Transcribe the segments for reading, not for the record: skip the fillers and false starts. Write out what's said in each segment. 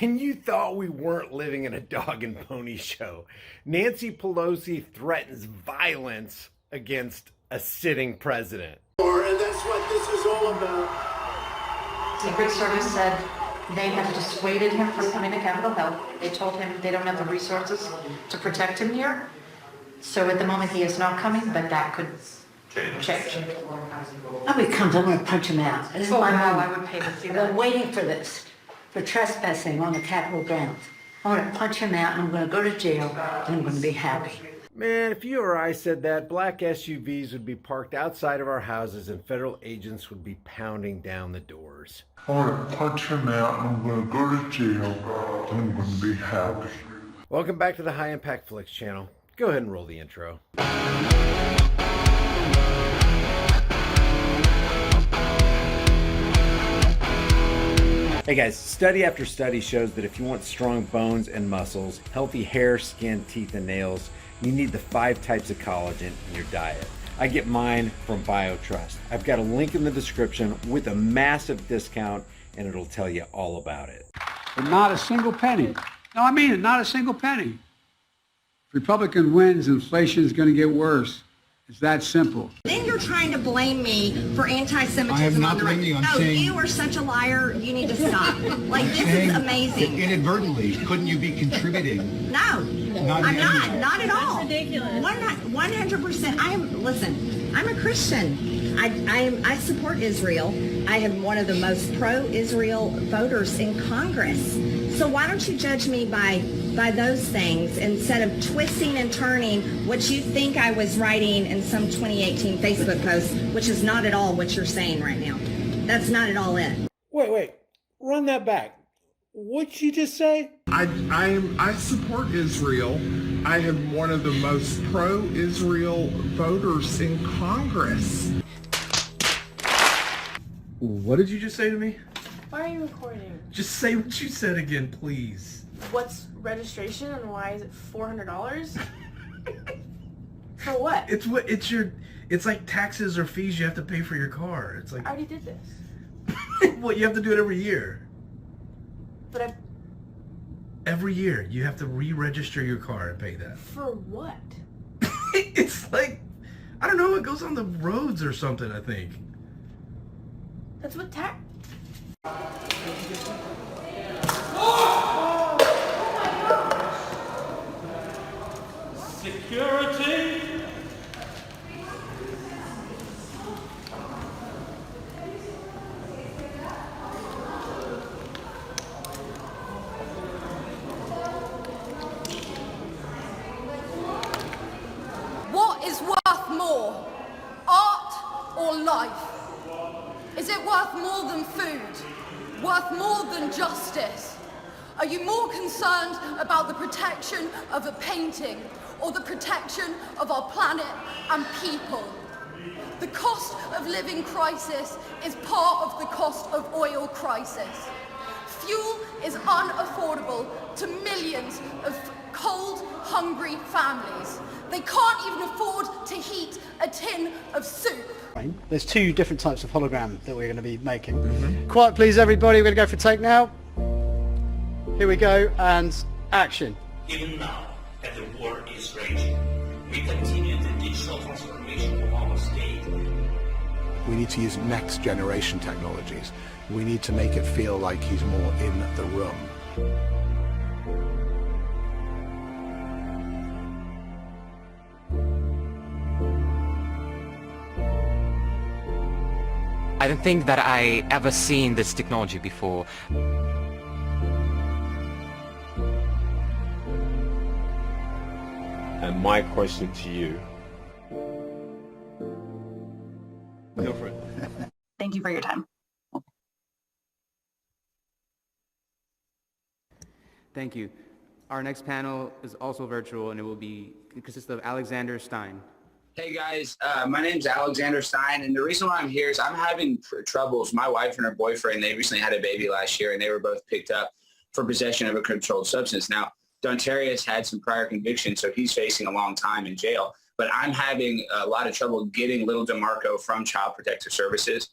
And you thought we weren't living in a dog and pony show. Nancy Pelosi threatens violence against a sitting president. And that's what this is all about. Secret Service said they have dissuaded him from coming to Capitol Hill. They told him they don't have the resources to protect him here. So at the moment he is not coming, but that could change. I would come, I'm going to punch him out. This is Oh, my wow, moment. I would pay to see I've that. been waiting for this, for trespassing on the Capitol grounds. I'm going to punch him out and I'm going to go to jail and I'm going to be happy. Man, if you or I said that, black SUVs would be parked outside of our houses and federal agents would be pounding down the doors. I'm going to punch him out and I'm going to go to jail and I'm going to be happy. Welcome back to the High Impact Flicks channel. Go ahead and roll the intro. Hey guys, study after study shows that if you want strong bones and muscles, healthy hair, skin, teeth, and nails, you need the 5 types of collagen in your diet. I get mine from BioTrust. I've got a link in the description with a massive discount and it'll tell you all about it. But not a single penny. No, I mean it, not a single penny. If Republican wins, inflation is going to get worse. It's that simple. Then you're trying to blame me for anti-Semitism. I am not on the right. blaming you. I'm No, saying- you are such a liar. You need to stop. Like, this is amazing. Inadvertently, couldn't you be contributing? No, Not I'm in not. any way. Not at all. That's ridiculous. 100%. Listen, I'm a Christian. I support Israel. I am one of the most pro-Israel voters in Congress. So why don't you judge me by those things instead of twisting and turning what you think I was writing in some 2018 Facebook post, which is not at all what you're saying right now. That's not at all it. Wait, run that back. What'd you just say? I support Israel. I am one of the most pro-Israel voters in Congress. What did you just say to me? Why are you recording? Just say what you said again, please. What's registration and why is it $400? For what? It's like taxes or fees you have to pay for your car. It's like, I already did this. well, you have to do it every year. But Every year you have to re-register your car and pay that. for what? It's like, I don't know, it goes on the roads or something, I think. That's what tax. Security. What is worth more, art or life? Is it worth more than food? Worth more than justice? Are you more concerned about the protection of a painting or the protection of our planet and people? The cost of living crisis is part of the cost of oil crisis. Fuel is unaffordable to millions of cold, hungry families. They can't even afford to heat a tin of soup. There's 2 different types of hologram that we're going to be making. Quiet please everybody, we're going to go for take now. Here we go, and action. Even now, as the war is raging, we continue the digital transformation of our state. We need to use next generation technologies. We need to make it feel like he's more in the room. I don't think that I ever seen this technology before. And my question to you. Go for it. Thank you for your time. Thank you. Our next panel is also virtual and it consists of Alexander Stein. Hey guys, my name's Alexander Stein, and the reason why I'm here is I'm having troubles. My wife and her boyfriend, they recently had a baby last year, and they were both picked up for possession of a controlled substance. Now, Dontarius had some prior convictions, so he's facing a long time in jail, but I'm having a lot of trouble getting little DeMarco from Child Protective Services.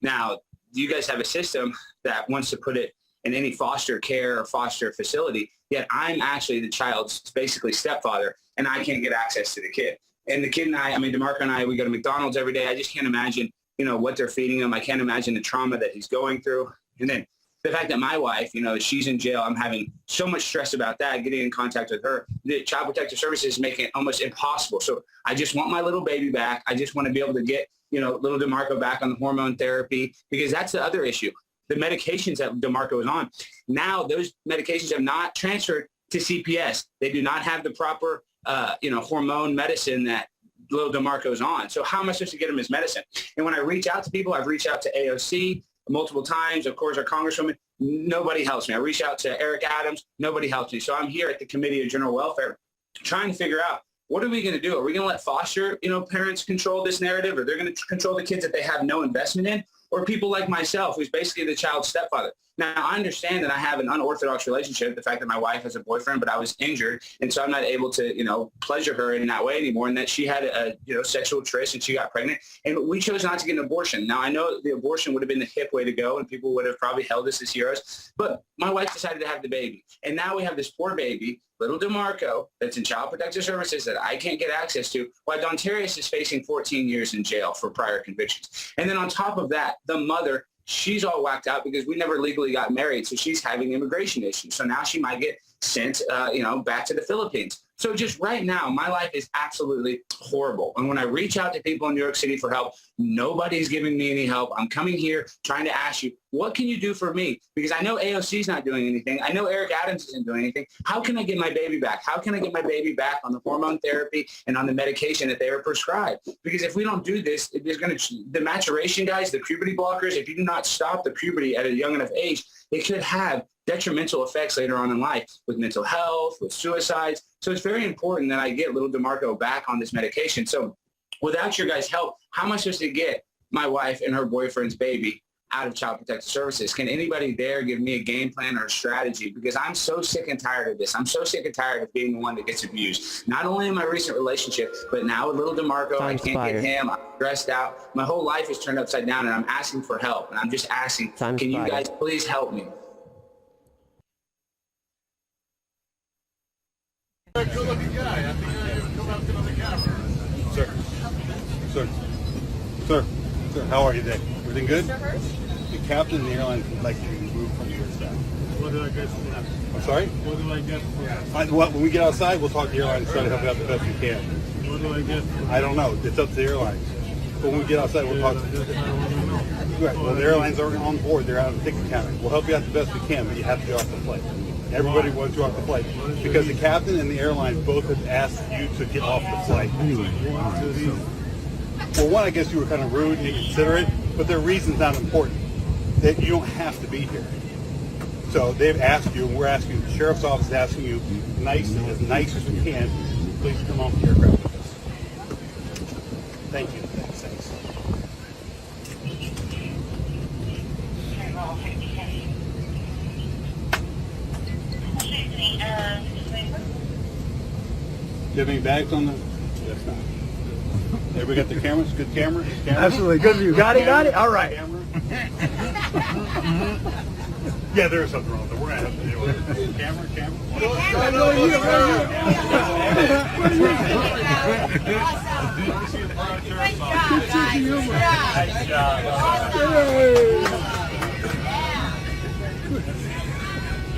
Now, you guys have a system that wants to put it in any foster care or foster facility, yet I'm actually the child's basically stepfather, and I can't get access to the kid. And the kid and I mean, DeMarco and I, we go to McDonald's every day. I just can't imagine, you know, what they're feeding him. I can't imagine the trauma that he's going through. And then the fact that my wife, you know, she's in jail, I'm having so much stress about that, getting in contact with her. The Child Protective Services is making it almost impossible. So I just want my little baby back. I just want to be able to get, you know, little DeMarco back on the hormone therapy, because that's the other issue. The medications that DeMarco is on, now those medications have not transferred to CPS. They do not have the proper you know, hormone medicine that little DeMarco's on. So how am I supposed to get him his medicine? And when I reach out to people, I've reached out to AOC multiple times, of course, our congresswoman, nobody helps me. I reach out to Eric Adams, nobody helps me. So I'm here at the Committee of General Welfare trying to figure out, what are we going to do? Are we going to let foster, you know, parents control this narrative, or they're going to control the kids that they have no investment in, or people like myself, who's basically the child's stepfather? Now, I understand that I have an unorthodox relationship, the fact that my wife has a boyfriend, but I was injured, and so I'm not able to, you know, pleasure her in that way anymore, and that she had a, you know, sexual tryst and she got pregnant, and we chose not to get an abortion. Now, I know the abortion would have been the hip way to go, and people would have probably held us as heroes, but my wife decided to have the baby, and now we have this poor baby, little DeMarco, that's in Child Protective Services that I can't get access to, while Dontarius is facing 14 years in jail for prior convictions. And then on top of that, the mother, she's all whacked out because we never legally got married, so she's having immigration issues. So now she might get sent, you know, back to the Philippines. So just right now, my life is absolutely horrible. And when I reach out to people in New York City for help, nobody's giving me any help. I'm coming here trying to ask you, what can you do for me? Because I know AOC's not doing anything. I know Eric Adams isn't doing anything. How can I get my baby back? How can I get my baby back on the hormone therapy and on the medication that they were prescribed? Because if we don't do this, there's going to, the maturation guys, the puberty blockers, if you do not stop the puberty at a young enough age, it could have detrimental effects later on in life with mental health, with suicides. So it's very important that I get little DeMarco back on this medication. So without your guys' help, how am I supposed to get my wife and her boyfriend's baby out of Child Protective Services? Can anybody there give me a game plan or a strategy? Because I'm so sick and tired of this. I'm so sick and tired of being the one that gets abused. Not only in my recent relationship, but now with little DeMarco, I can't get him. I'm stressed out. My whole life is turned upside down, and I'm asking for help. And I'm just asking, can you guys please help me? Good looking guy. I think I come up to the camera. Sir, how are you today? Everything good? The captain of the airline would like to remove from your staff. What do I get for that? I'm sorry? What do I get for that? When we get outside, we'll talk to the airline and try to help you out the best we can. What do I get for that? I don't know. It's up to the airlines. But when we get outside, we'll talk to them. Right. Well, the airlines are on board. They're out of ticket counting. We'll help you out the best we can, but you have to get off the flight. Everybody wants you off the flight because the captain and the airline both have asked you to get off the flight. Well, one, I guess you were kind of rude and inconsiderate, but their reason's not important. That you don't have to be here. So they've asked you, and we're asking, the sheriff's office is asking you as nice as we can, please come off the aircraft with us. Thank you. Thanks. Do you have any bags on the? Yes, not. Everybody got the cameras? Good camera? Absolutely. Good view. Got it? All right. Yeah, there is something wrong with it. We're going to have to deal with it. Camera?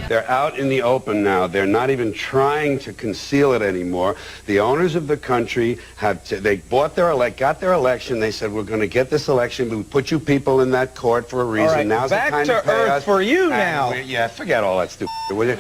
They're out in the open now. They're not even trying to conceal it anymore. The owners of the country they got their election. They said, we're going to get this election. We put you people in that court for a reason. All right, now's back the time to pay earth us. for you And now. yeah, forget all that stupid. Will you?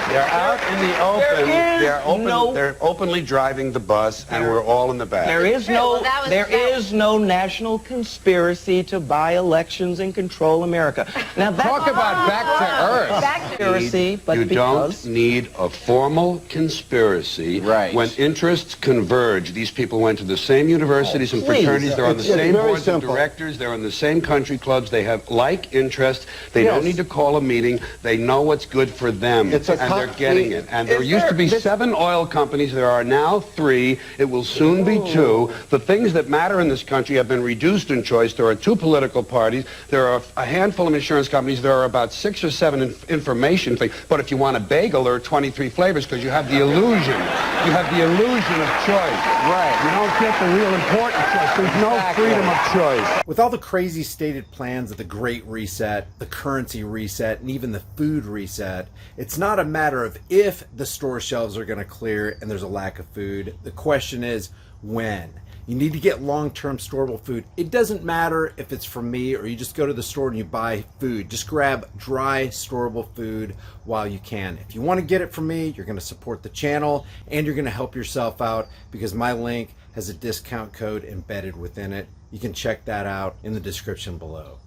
They're out in the open. They're openly driving the bus, and we're all in the back. There is no national conspiracy to buy elections and control America. Now talk about back to earth. Conspiracy, but you don't need a formal conspiracy. Right. When interests converge, these people went to the same universities and fraternities. They're on the same boards of directors. They're in the same country clubs. They have like interests. They don't need to call a meeting. They know what's good for them. them, and they're getting it. And there used to be 7 oil companies. There are now 3. It will soon be 2. The things that matter in this country have been reduced in choice. There are 2 political parties. There are a handful of insurance companies. There are about 6 or 7 information things. But if you want a bagel, there are 23 flavors because you have the illusion. You have the illusion of choice. Right. You don't get the real important choice. There's no freedom of choice. With all the crazy stated plans of the Great Reset, the currency reset, and even the food reset, it's not a matter of if the store shelves are going to clear and there's a lack of food. The question is when. You need to get long-term storable food. It doesn't matter if it's from me or you just go to the store and you buy food. Just grab dry, storable food while you can. If you want to get it from me, you're going to support the channel and you're going to help yourself out because my link has a discount code embedded within it. You can check that out in the description below.